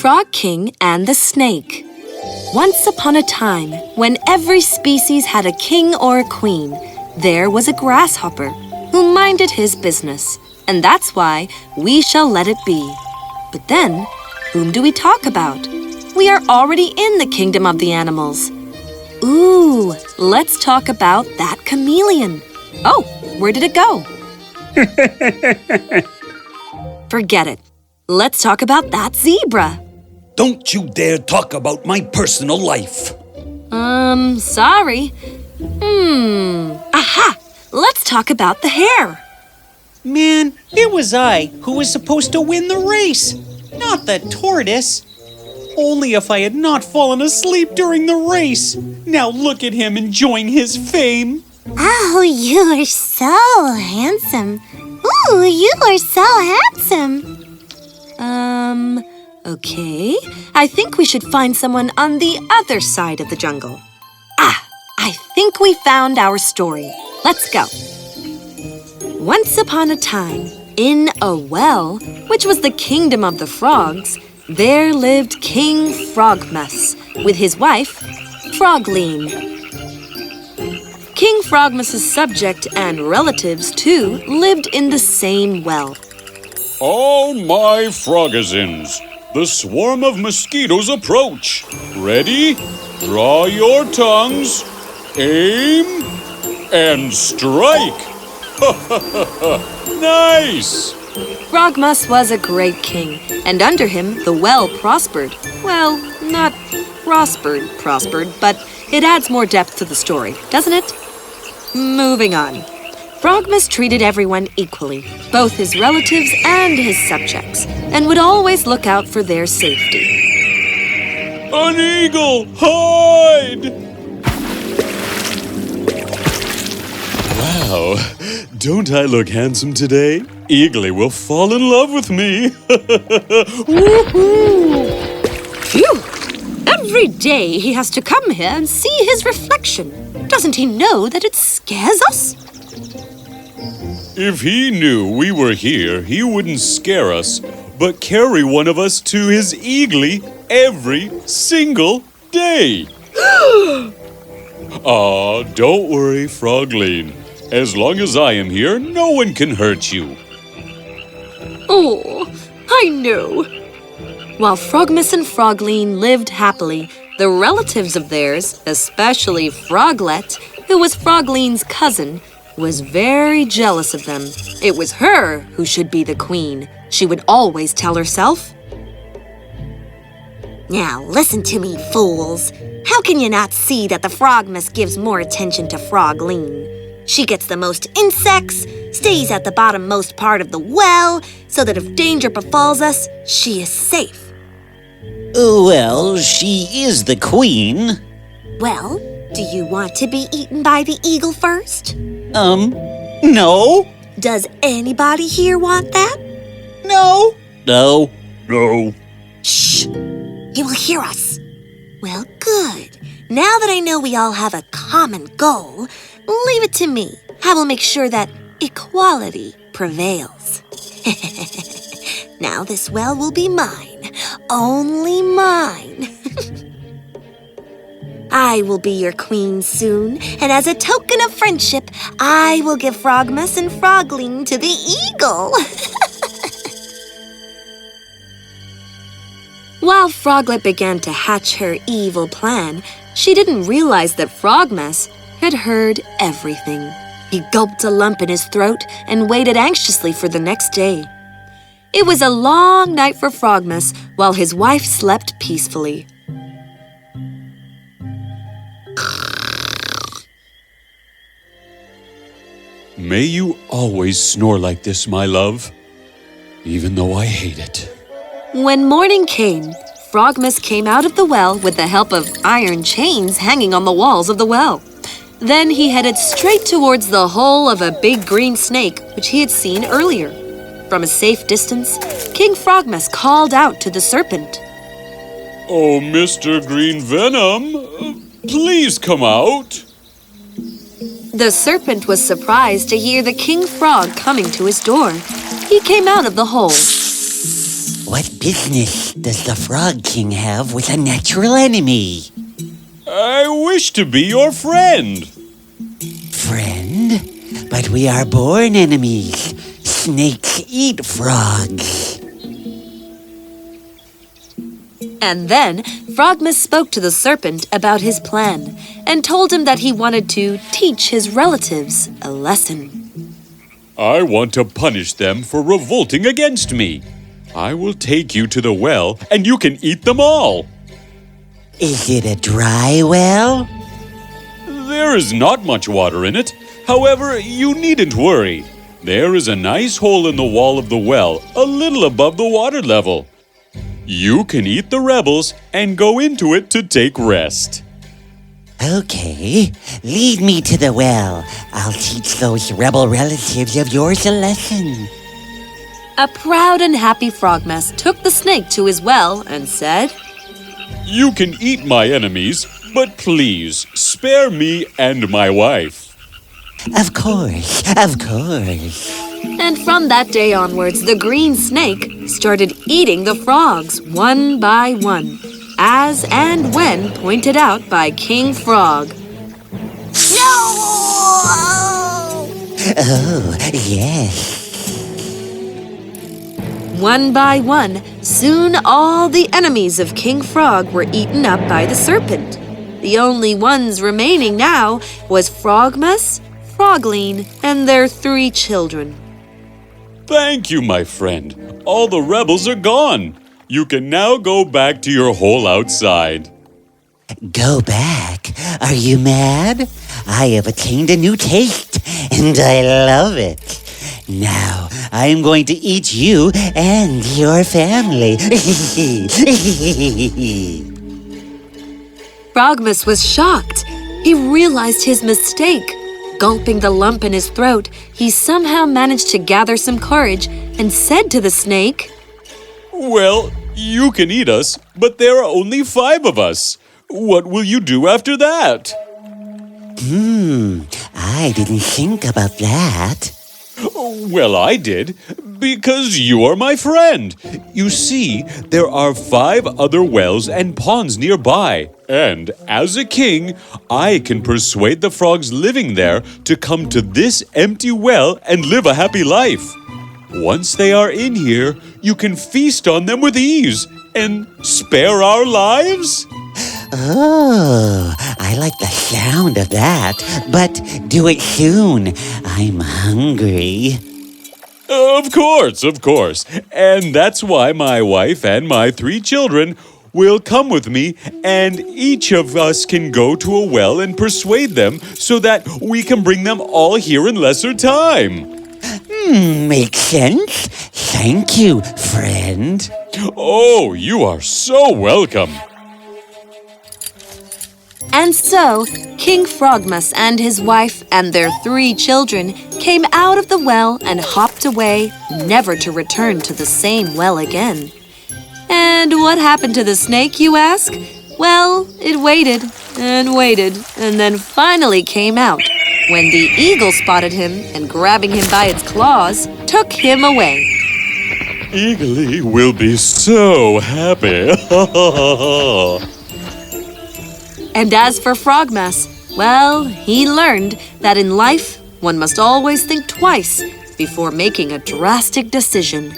Frog King and the Snake. Once upon a time, when every species had a king or a queen, there was a grasshopper who minded his business, and that's why we shall let it be. But then, whom do we talk about? We are already in the kingdom of the animals. Ooh, let's talk about that chameleon. Oh, where did it go? Forget it. Let's talk about that zebra. Don't you dare talk about my personal life. Sorry. Aha! Let's talk about the hare. Man, it was I who was supposed to win the race, not the tortoise. Only if I had not fallen asleep during the race. Now look at him enjoying his fame. Oh, you are so handsome. Ooh, you are so handsome. Okay. I think we should find someone on the other side of the jungle. I think we found our story. Let's go. Once upon a time, in a well, which was the kingdom of the frogs, there lived King Frogmas with his wife, Frogleen. King Frogmas's subject and relatives, too, lived in the same well. Oh, my frogazins! The swarm of mosquitoes approach. Ready? Draw your tongues, aim, and strike! Nice! Frogmas was a great king, and under him the well prospered. Well, not prospered, but it adds more depth to the story, doesn't it? Moving on. Frogmas treated everyone equally, both his relatives and his subjects, and would always look out for their safety. An eagle! Hide! Wow, don't I look handsome today? Eagly will fall in love with me. Woohoo! Phew! Every day he has to come here and see his reflection. Doesn't he know that it scares us? If he knew we were here, he wouldn't scare us, but carry one of us to his eagly every single day. Don't worry, Frogleen. As long as I am here, no one can hurt you. Oh, I know. While Frogmas and Frogleen lived happily, the relatives of theirs, especially Froglet, who was Frogleen's cousin, was very jealous of them. It was her who should be the queen, she would always tell herself. Now listen to me, fools. How can you not see that the Frogmas gives more attention to Frogleen? She gets the most insects, stays at the bottommost part of the well, so that if danger befalls us, she is safe. Well, she is the queen. Well, do you want to be eaten by the eagle first? No. Does anybody here want that? No. No. No. Shh! He will hear us. Well, good. Now that I know we all have a common goal, leave it to me. I will make sure that equality prevails. Now this well will be mine. Only mine. I will be your queen soon, and as a token of friendship, I will give Frogmas and Frogleen to the eagle. While Froglet began to hatch her evil plan, she didn't realize that Frogmas had heard everything. He gulped a lump in his throat and waited anxiously for the next day. It was a long night for Frogmas while his wife slept peacefully. May you always snore like this, my love, even though I hate it. When morning came, Frogmas came out of the well with the help of iron chains hanging on the walls of the well. Then he headed straight towards the hole of a big green snake which he had seen earlier. From a safe distance, King Frogmas called out to the serpent. Oh, Mr. Green Venom, please come out. The serpent was surprised to hear the King Frog coming to his door. He came out of the hole. What business does the Frog King have with a natural enemy? I wish to be your friend. Friend? But we are born enemies. Snakes eat frogs. And then Frogmas spoke to the serpent about his plan and told him that he wanted to teach his relatives a lesson. I want to punish them for revolting against me. I will take you to the well, and you can eat them all. Is it a dry well? There is not much water in it. However, you needn't worry. There is a nice hole in the wall of the well, a little above the water level. You can eat the rebels and go into it to take rest. Okay, lead me to the well. I'll teach those rebel relatives of yours a lesson. A proud and happy Frogmas took the snake to his well and said, You can eat my enemies, but please spare me and my wife. Of course, of course. And from that day onwards, the green snake started eating the frogs one by one, as and when pointed out by King Frog. No! Oh, yes. One by one, soon all the enemies of King Frog were eaten up by the serpent. The only ones remaining now was Frogmas, Frogleen, and their 3 children. Thank you, my friend. All the rebels are gone. You can now go back to your hole outside. Go back? Are you mad? I have attained a new taste, and I love it. Now, I am going to eat you and your family. Frogmas was shocked. He realized his mistake. Gulping the lump in his throat, he somehow managed to gather some courage and said to the snake, Well, you can eat us, but there are only 5 of us. What will you do after that? I didn't think about that. Well, I did, because you are my friend. You see, there are 5 other wells and ponds nearby. And as a king, I can persuade the frogs living there to come to this empty well and live a happy life. Once they are in here, you can feast on them with ease and spare our lives. Oh, I like the sound of that, but do it soon. I'm hungry. Of course. And that's why my wife and my 3 children will come with me, and each of us can go to a well and persuade them so that we can bring them all here in lesser time. Makes sense. Thank you, friend. Oh, you are so welcome. And so, King Frogmas and his wife and their 3 children came out of the well and hopped away, never to return to the same well again. And what happened to the snake, you ask? Well, it waited, and then finally came out, when the eagle spotted him and, grabbing him by its claws, took him away. Eagly will be so happy. And as for Frogmas, well, he learned that in life, one must always think twice before making a drastic decision.